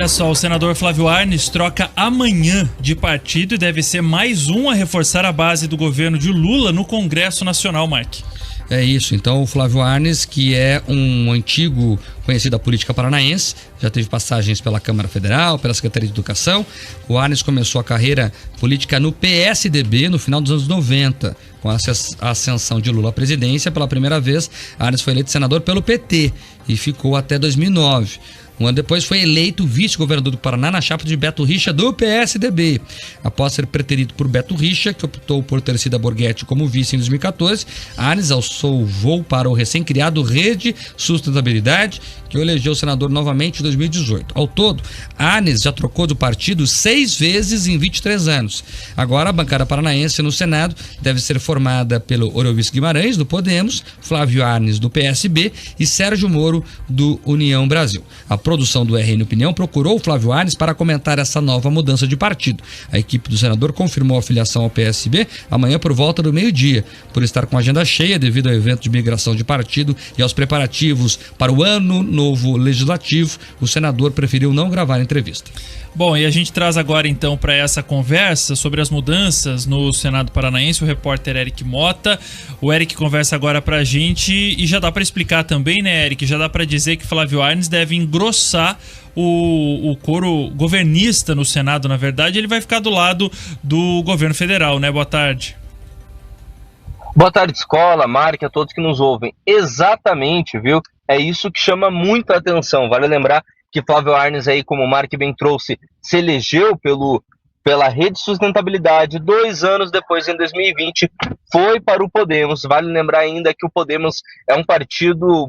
Olha só, o senador Flávio Arnes troca amanhã de partido e deve ser mais um a reforçar a base do governo de Lula no Congresso Nacional, Mark. É isso, então o Flávio Arnes, que é um antigo conhecido da política paranaense, já teve passagens pela Câmara Federal, pela Secretaria de Educação. O Arnes começou a carreira política no PSDB no final dos anos 90, com a ascensão de Lula à presidência. Pela primeira vez, Arnes foi eleito senador pelo PT e ficou até 2009. Um ano depois foi eleito vice-governador do Paraná na chapa de Beto Richa do PSDB. Após ser preterido por Beto Richa, que optou por Tercida Borghetti como vice em 2014, Arnes alçou voo para o recém-criado Rede Sustentabilidade, que o elegeu senador novamente em 2018. Ao todo, Arnes já trocou do partido 6 vezes em 23 anos. Agora, a bancada paranaense no Senado deve ser formada pelo Orovis Guimarães, do Podemos, Flávio Arnes, do PSB e Sérgio Moro, do União Brasil. A produção do RN Opinião procurou o Flávio Arnes para comentar essa nova mudança de partido. A equipe do senador confirmou a filiação ao PSB amanhã por volta do meio-dia. Por estar com a agenda cheia devido ao evento de migração de partido e aos preparativos para o ano novo legislativo, o senador preferiu não gravar entrevista. Bom, e a gente traz agora então para essa conversa sobre as mudanças no Senado Paranaense o repórter Eric Mota. O Eric conversa agora pra gente e já dá para explicar também, né, Eric? Já dá para dizer que Flávio Arnes deve engrossar o coro governista no Senado. Na verdade, ele vai ficar do lado do governo federal, né? Boa tarde. Boa tarde, Escola, Mark, a todos que nos ouvem. Exatamente, viu? É isso que chama muita atenção. Vale lembrar que Flávio Arnes, aí, como o Mark bem trouxe, se elegeu pela Rede Sustentabilidade. 2 anos depois, em 2020, foi para o Podemos. Vale lembrar ainda que o Podemos é um partido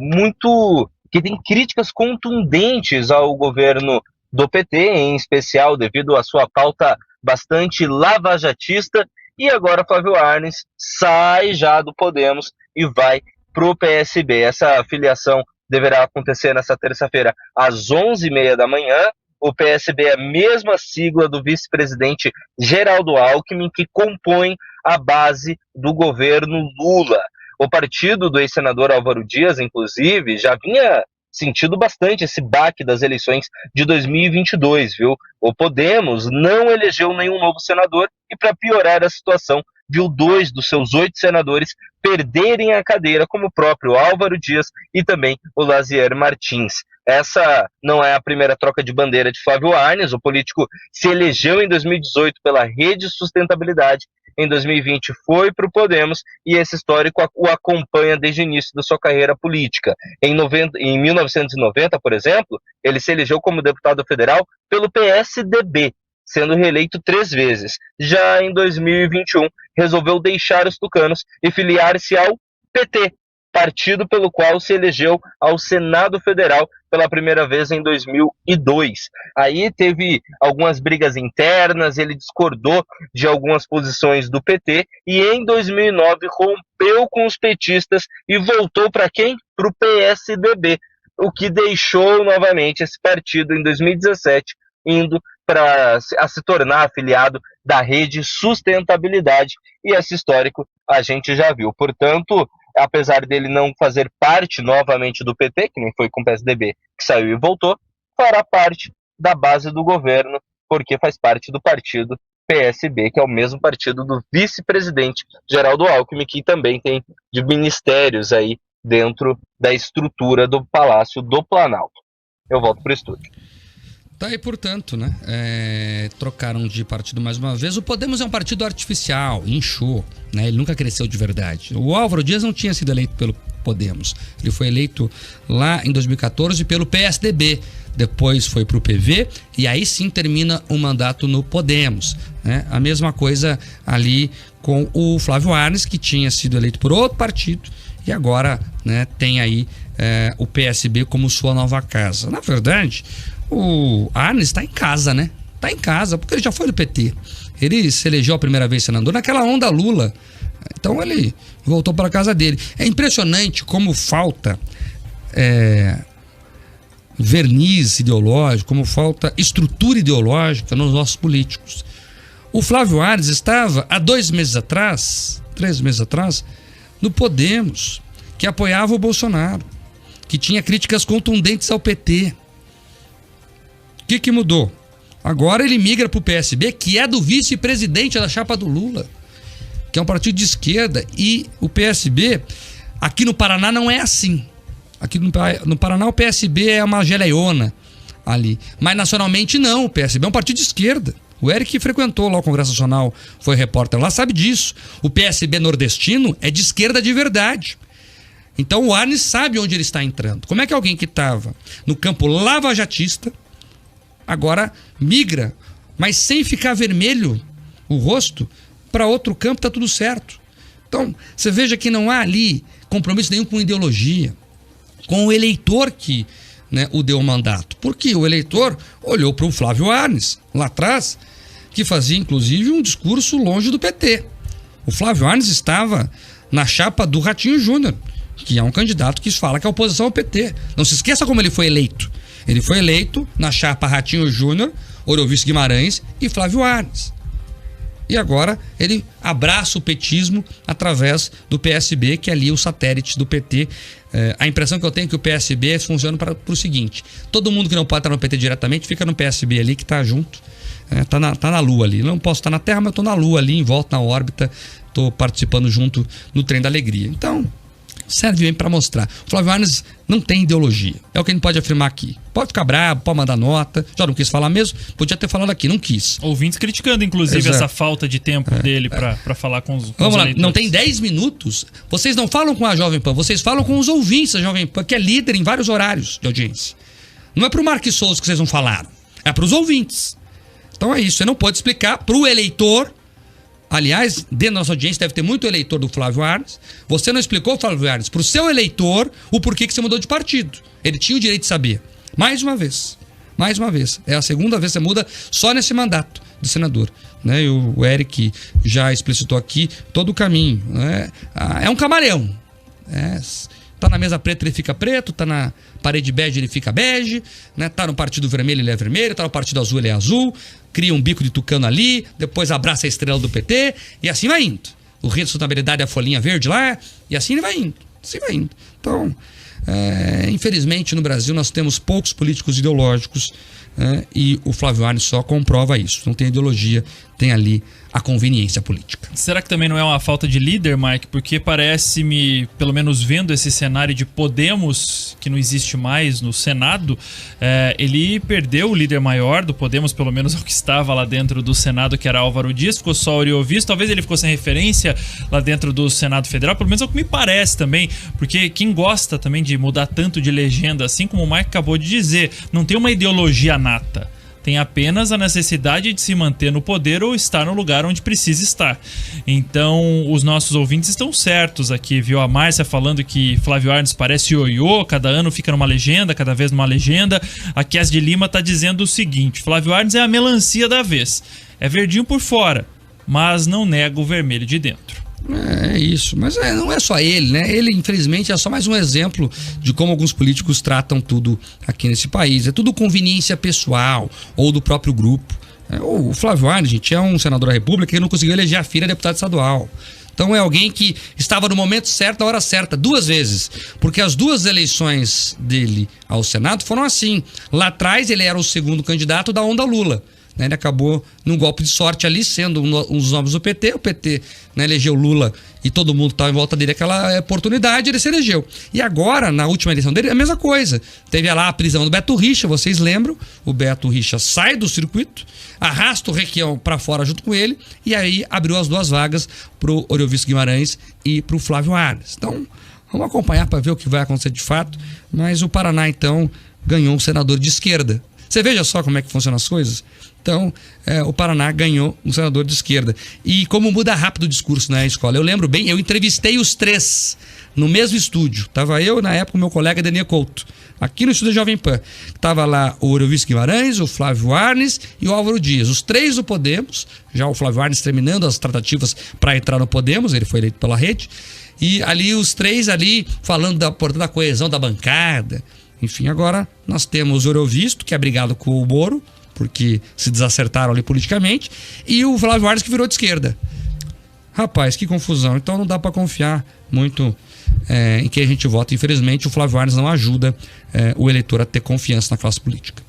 que tem críticas contundentes ao governo do PT, em especial devido à sua pauta bastante lavajatista. E agora Flávio Arnes sai já do Podemos e vai para o PSB. Essa filiação deverá acontecer nessa terça-feira às 11h30 da manhã. O PSB é a mesma sigla do vice-presidente Geraldo Alckmin, que compõe a base do governo Lula. O partido do ex-senador Álvaro Dias, inclusive, já vinha sentido bastante esse baque das eleições de 2022, viu? O Podemos não elegeu nenhum novo senador e, para piorar a situação, viu 2 dos seus 8 senadores perderem a cadeira, como o próprio Álvaro Dias e também o Lazier Martins. Essa não é a primeira troca de bandeira de Flávio Arnes. O político se elegeu em 2018 pela Rede Sustentabilidade, em 2020 foi para o Podemos e esse histórico o acompanha desde o início da sua carreira política. Em 1990, por exemplo, ele se elegeu como deputado federal pelo PSDB, sendo reeleito 3 vezes. Já em 2021, resolveu deixar os tucanos e filiar-se ao PT, partido pelo qual se elegeu ao Senado Federal pela primeira vez em 2002. Aí teve algumas brigas internas, ele discordou de algumas posições do PT e em 2009 rompeu com os petistas e voltou para quem? Para o PSDB, o que deixou novamente esse partido em 2017 indo a se tornar afiliado da Rede Sustentabilidade, e esse histórico a gente já viu. Portanto, apesar dele não fazer parte novamente do PT, que nem foi com o PSDB, que saiu e voltou, fará parte da base do governo, porque faz parte do partido PSB, que é o mesmo partido do vice-presidente Geraldo Alckmin, que também tem de ministérios aí dentro da estrutura do Palácio do Planalto. Eu volto para o estúdio. Tá aí, portanto, né? Trocaram de partido mais uma vez. O Podemos é um partido artificial, inchou, né? Ele nunca cresceu de verdade. O Álvaro Dias não tinha sido eleito pelo Podemos. Ele foi eleito lá em 2014 pelo PSDB. Depois foi para o PV e aí sim termina o mandato no Podemos, né? A mesma coisa ali com o Flávio Arnes, que tinha sido eleito por outro partido e agora, né, tem aí o PSB como sua nova casa. Na verdade, o Arnes está em casa, né? Está em casa, porque ele já foi do PT. Ele se elegeu a primeira vez senador naquela onda Lula. Então ele voltou para a casa dele. É impressionante como falta verniz ideológico, como falta estrutura ideológica nos nossos políticos. O Flávio Arnes estava há 3 meses atrás, no Podemos, que apoiava o Bolsonaro, que tinha críticas contundentes ao PT, que mudou? Agora ele migra para o PSB, que é do vice-presidente da chapa do Lula, que é um partido de esquerda. E o PSB, aqui no Paraná, não é assim. Aqui no Paraná o PSB é uma geleiona ali. Mas nacionalmente não, o PSB é um partido de esquerda. O Eric frequentou lá o Congresso Nacional, foi repórter lá, sabe disso. O PSB nordestino é de esquerda de verdade. Então o Arnes sabe onde ele está entrando. Como é que alguém que estava no campo lavajatista agora migra, mas sem ficar vermelho o rosto, para outro campo está tudo certo. Então, você veja que não há ali compromisso nenhum com ideologia, com o eleitor que, né, o deu o mandato. Porque o eleitor olhou para o Flávio Arnes, lá atrás, que fazia inclusive um discurso longe do PT. O Flávio Arnes estava na chapa do Ratinho Júnior, que é um candidato que fala que é oposição ao PT. Não se esqueça como ele foi eleito. Ele foi eleito na chapa Ratinho Júnior, Orovício Guimarães e Flávio Arnes. E agora ele abraça o petismo através do PSB, que é ali o satélite do PT. A impressão que eu tenho é que o PSB funciona para o seguinte: todo mundo que não pode estar no PT diretamente fica no PSB ali, que está junto. Tá na Lua ali. Não posso estar na Terra, mas estou na Lua ali, em volta na órbita. Estou participando junto no Trem da Alegria. Então, serve bem para mostrar. O Flávio Arnes não tem ideologia. É o que a gente pode afirmar aqui. Pode ficar bravo, pode mandar nota. Já não quis falar mesmo. Podia ter falado aqui, não quis. Ouvintes criticando, inclusive, essa falta de tempo dele para falar com os Vamos lá, eleitores. não tem 10 minutos. Vocês não falam com a Jovem Pan, vocês falam com os ouvintes da Jovem Pan, que é líder em vários horários de audiência. Não é pro Marques Souza que vocês não falaram. É pros ouvintes. Então é isso. Você não pode explicar pro eleitor. Aliás, dentro da nossa audiência deve ter muito eleitor do Flávio Arnes. Você não explicou, Flávio Arnes, para o seu eleitor o porquê que você mudou de partido. Ele tinha o direito de saber. Mais uma vez. É a segunda vez que você muda só nesse mandato de senador. Né? E o Eric já explicitou aqui todo o caminho. Né? É um camaleão. Tá na mesa preta, ele fica preto. Tá na parede bege, ele fica bege. Né? Tá no partido vermelho, ele é vermelho. Tá no partido azul, ele é azul. Cria um bico de tucano ali, depois abraça a estrela do PT, e assim vai indo. O Rei da Sustentabilidade é a folhinha verde lá, e assim ele vai indo. Então, infelizmente no Brasil nós temos poucos políticos ideológicos, e o Flávio Arnes só comprova isso. Não tem ideologia, tem ali a conveniência política. Será que também não é uma falta de líder, Mike? Porque parece-me, pelo menos vendo esse cenário de Podemos, que não existe mais no Senado, ele perdeu o líder maior do Podemos, pelo menos o que estava lá dentro do Senado, que era Álvaro Dias, ficou só Orovício. Talvez ele ficou sem referência lá dentro do Senado Federal, pelo menos é o que me parece também, porque quem gosta também de mudar tanto de legenda, assim como o Mike acabou de dizer, não tem uma ideologia nata. Tem apenas a necessidade de se manter no poder ou estar no lugar onde precisa estar. Então, os nossos ouvintes estão certos aqui, viu? A Márcia falando que Flávio Arnes parece ioiô, cada ano fica numa legenda, cada vez numa legenda. A Kes de Lima está dizendo o seguinte: Flávio Arnes é a melancia da vez. É verdinho por fora, mas não nega o vermelho de dentro. É isso, mas não é só ele, né? Ele, infelizmente, é só mais um exemplo de como alguns políticos tratam tudo aqui nesse país. É tudo conveniência pessoal ou do próprio grupo. O Flávio Arnes, gente, é um senador da República que não conseguiu eleger a filha deputado estadual. Então é alguém que estava no momento certo, na hora certa, 2 vezes. Porque as 2 eleições dele ao Senado foram assim. Lá atrás ele era o segundo candidato da onda Lula. Ele acabou num golpe de sorte ali, sendo um dos nomes do PT. O PT, né, elegeu Lula e todo mundo estava em volta dele. Aquela oportunidade, ele se elegeu. E agora, na última eleição dele, a mesma coisa. Teve lá a prisão do Beto Richa, vocês lembram? O Beto Richa sai do circuito, arrasta o Requião para fora junto com ele, e aí abriu as 2 vagas pro Orovício Guimarães e pro Flávio Arnes. Então, vamos acompanhar para ver o que vai acontecer de fato. Mas o Paraná, então, ganhou um senador de esquerda. Você veja só como é que funcionam as coisas. Então, o Paraná ganhou um senador de esquerda. E como muda rápido o discurso na escola. Eu lembro bem, eu entrevistei os 3 no mesmo estúdio. Estava eu, na época, o meu colega Denê Couto, aqui no estúdio da Jovem Pan. Estava lá o Orovício Guimarães, o Flávio Arnes e o Álvaro Dias. Os 3 do Podemos, já o Flávio Arnes terminando as tratativas para entrar no Podemos, ele foi eleito pela rede. E ali os 3 ali falando da coesão da bancada. Enfim, agora nós temos o Orovício, que é brigado com o Moro, porque se desacertaram ali politicamente, e o Flávio Arnes, que virou de esquerda. Rapaz, que confusão. Então não dá para confiar muito em quem a gente vota. Infelizmente, o Flávio Arnes não ajuda o eleitor a ter confiança na classe política.